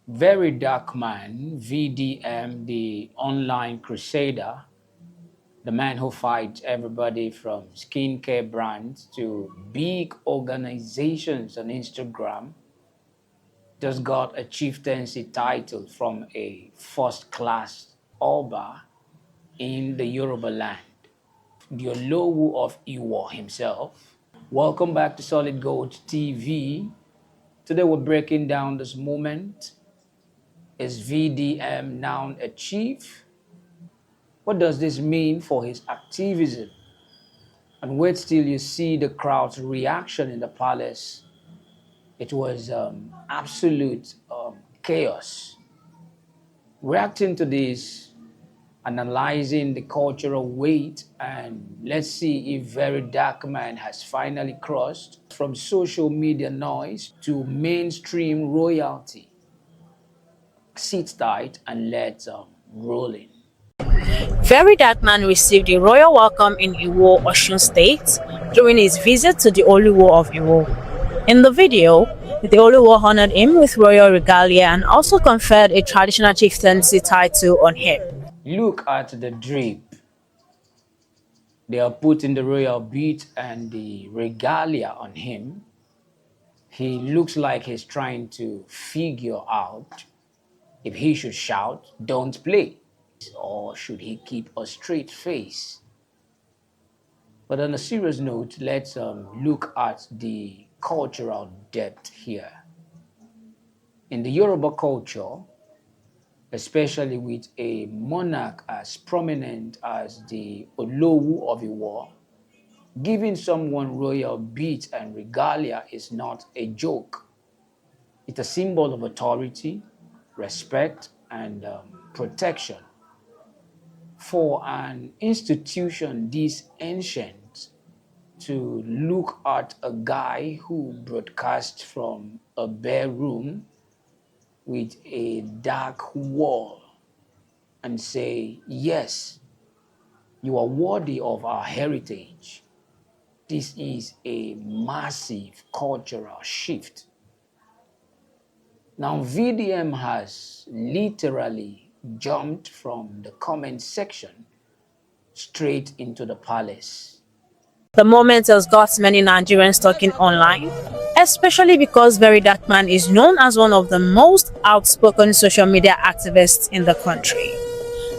VeryDarkMan, VDM, the online crusader, the man who fights everybody from skincare brands to big organizations on Instagram, just got a chieftaincy title from a first-class Oba in the Yoruba land, the Oluwo of Iwo himself. Welcome back to Solid Gold TV. Today we're breaking down this moment. Is VDM now a chief? What does this mean for his activism? And wait till you see the crowd's reaction in the palace. It was absolute chaos. Reacting to this, analyzing the cultural weight, and let's see if VeryDarkMan has finally crossed from social media noise to mainstream royalty. Sit tight and let's roll in. VeryDarkMan received a royal welcome in Iwo, Osun State during his visit to the Oluwo of Iwo. In the video, the Oluwo honored him with royal regalia and also conferred a traditional chieftaincy title on him. Look at the drape. They are putting the royal bead and the regalia on him. He looks like he's trying to figure out if he should shout, "Don't play," or should he keep a straight face. But on a serious note, let's look at the cultural depth here. In the Yoruba culture, especially with a monarch as prominent as the Oluwo of Iwo, giving someone royal beads and regalia is not a joke. It's a symbol of authority, respect, and protection. For an institution this ancient to look at a guy who broadcasts from a bare room with a dark wall and say, yes, you are worthy of our heritage. This is a massive cultural shift. Now, VDM has literally jumped from the comment section straight into the palace. The moment has got many Nigerians talking online, especially because VeryDarkMan is known as one of the most outspoken social media activists in the country.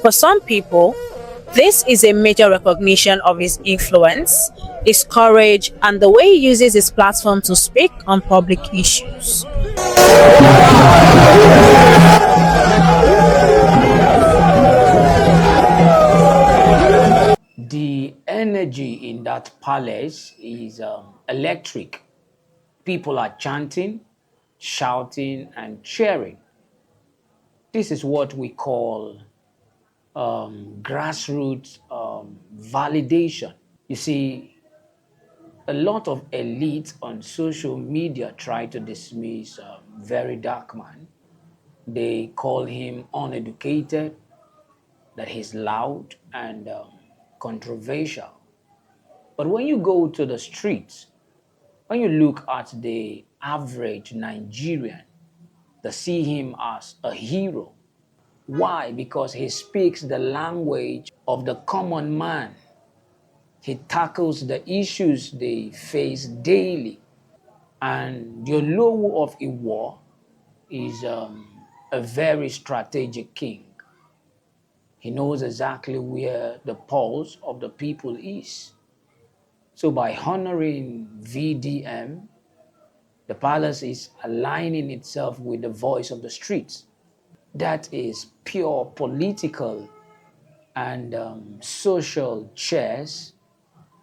For some people, this is a major recognition of his influence, his courage, and the way he uses his platform to speak on public issues. The energy in that palace is electric. People are chanting, shouting, and cheering. This is what we call grassroots validation. You see, a lot of elites on social media try to dismiss VeryDarkMan. They call him uneducated, that he's loud and controversial. But when you go to the streets, when you look at the average Nigerian, they see him as a hero. Why? Because he speaks the language of the common man. He tackles the issues they face daily. And the Oluwo of Iwo is a very strategic king. He knows exactly where the pulse of the people is. So by honoring VDM, the palace is aligning itself with the voice of the streets. That is pure political and social chess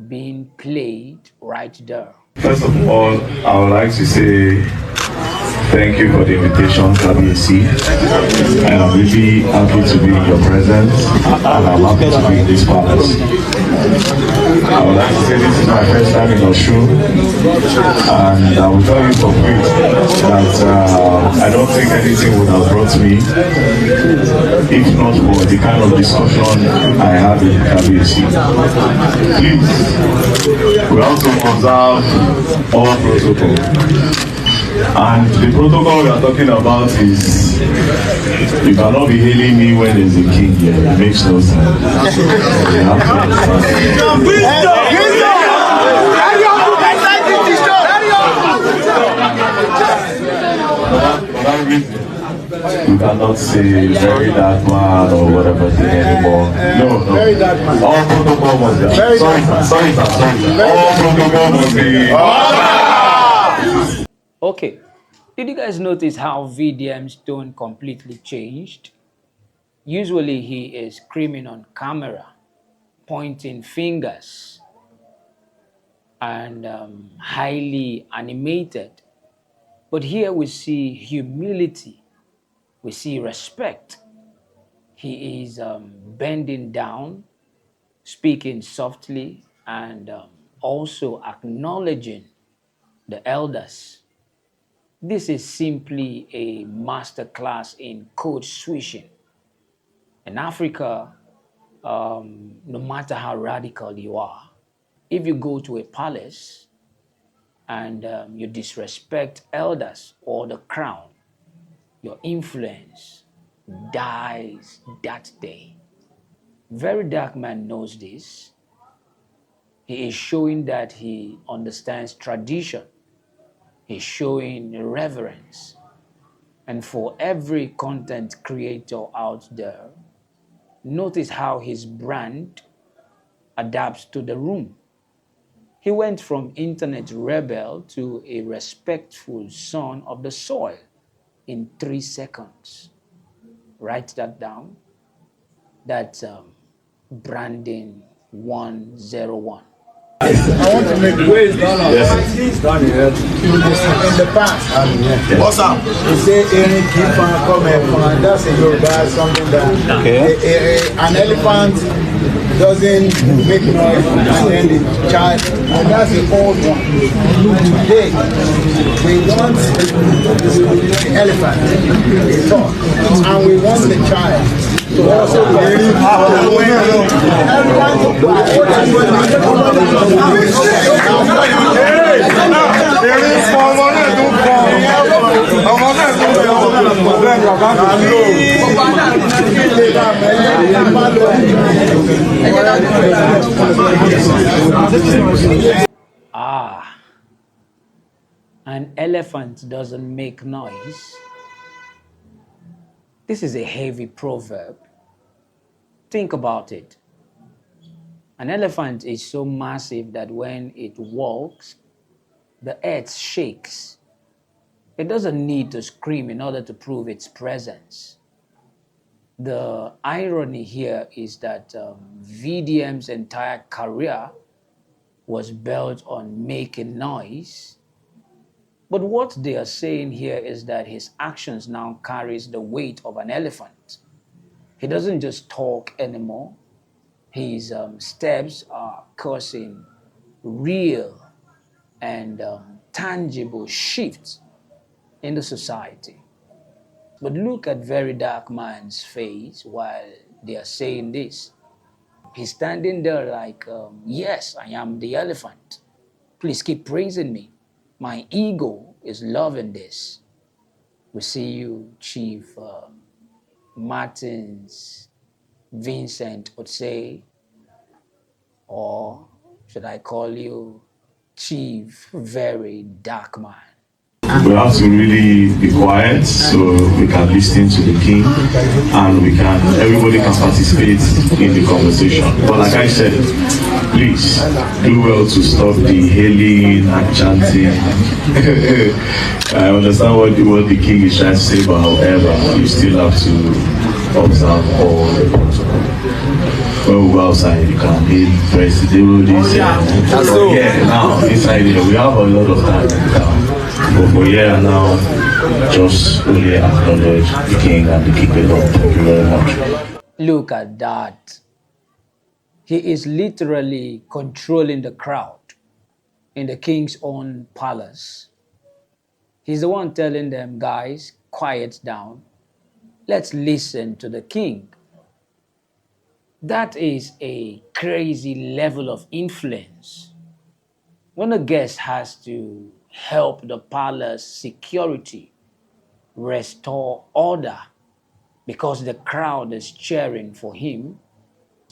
being played right there. First of all, I would like to say thank you for the invitation, 𝗥𝗲𝗯𝗲𝗶. And I'm really happy to be in your presence, and I'm happy to be in this palace. I would like to say this is my first time in Osun, and I will tell you for free that I don't think anything would have brought me if not for the kind of discussion I had with 𝗥𝗲𝗯𝗲𝗶. Please, we also observe our protocol. And the protocol we are talking about is you cannot be hailing me when there's a king here. It makes no sense. You cannot say very dark man or whatever thing anymore. No. Very dark man. All protocol must be. Sorry. All protocol must be. Okay. Did you guys notice how VDM's tone completely changed? Usually he is screaming on camera, pointing fingers, and highly animated. But here we see humility, we see respect. He is bending down, speaking softly, and also acknowledging the elders. This is simply a masterclass in code switching. In Africa, no matter how radical you are, if you go to a palace and you disrespect elders or the crown, your influence dies that day. VeryDarkMan knows this. He is showing that he understands tradition. He's showing reverence. And for every content creator out there, notice how his brand adapts to the room. He went from internet rebel to a respectful son of the soil in 3 seconds. Write that down. That's branding 101. I want to make ways done in the past. What's up? They say any keep on coming from that's in Yoruba something that an elephant doesn't make noise and then the child, and that's the old one. Today we want the elephant to talk and we want the child to also an elephant doesn't make noise. This is a heavy proverb. Think about it. An elephant is so massive that when it walks, the earth shakes. It doesn't need to scream in order to prove its presence. The irony here is that VDM's entire career was built on making noise. But what they are saying here is that his actions now carries the weight of an elephant. He doesn't just talk anymore. His steps are causing real and tangible shifts in the society. But look at VeryDarkMan's face while they are saying this. He's standing there like, yes, I am the elephant. Please keep praising me. My ego is loving this. We see you, Chief Martins Vincent Otsay, or should I call you Chief VeryDarkMan? We have to really be quiet so we can listen to the king and everybody can participate in the conversation. But like I said, please do well to stop the hailing and chanting. I understand what the king is trying to say, but however, you still have to observe all the protocol. When we go outside, you can hail president. Now inside here, we have a lot of time. But for here now, just only acknowledge the king and the kingdom. Thank you very much. Look at that. He is literally controlling the crowd in the king's own palace. He's the one telling them, guys, quiet down. Let's listen to the king. That is a crazy level of influence. When a guest has to help the palace security restore order because the crowd is cheering for him,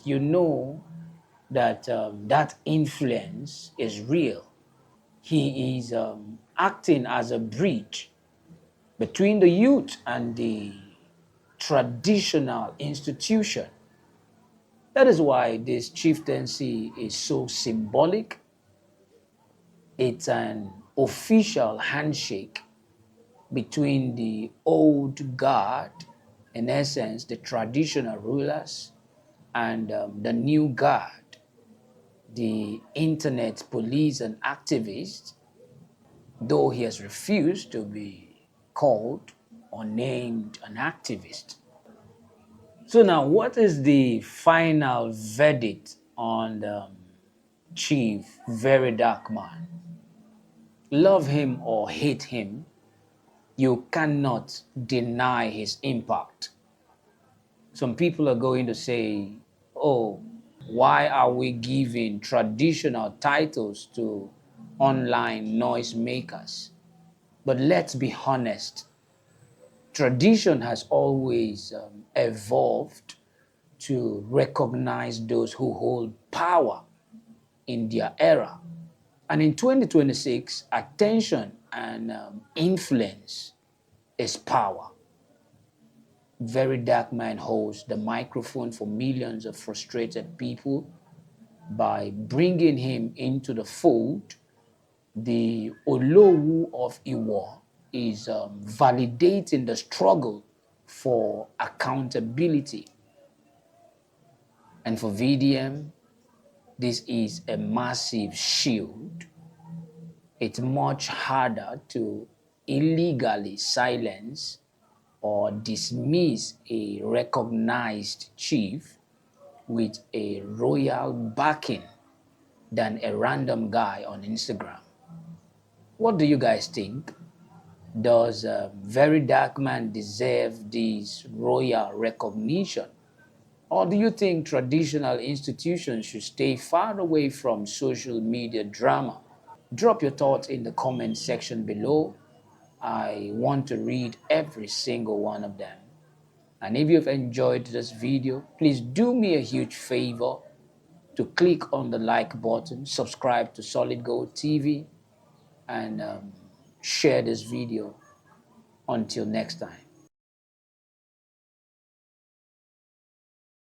you know that that influence is real. He is acting as a bridge between the youth and the traditional institution. That is why this chieftaincy is so symbolic. It's an official handshake between the old guard, in essence, the traditional rulers, and the new guard, the internet police and activists, though he has refused to be called or named an activist. So now, what is the final verdict on Chief VeryDarkMan? Love him or hate him, you cannot deny his impact. Some people are going to say, oh, why are we giving traditional titles to online noise makers? But let's be honest, tradition has always evolved to recognize those who hold power in their era. And in 2026, attention and influence is power. VeryDarkMan holds the microphone for millions of frustrated people. By bringing him into the fold, the Oluwo of Iwo is validating the struggle for accountability. And for VDM, this is a massive shield. It's much harder to illegally silence or dismiss a recognized chief with a royal backing than a random guy on Instagram. What do you guys think? Does VeryDarkMan deserve this royal recognition? Or do you think traditional institutions should stay far away from social media drama? Drop your thoughts in the comment section below. I want to read every single one of them. And if you've enjoyed this video, please do me a huge favor to click on the like button, subscribe to Solid Gold TV, and share this video. Until next time.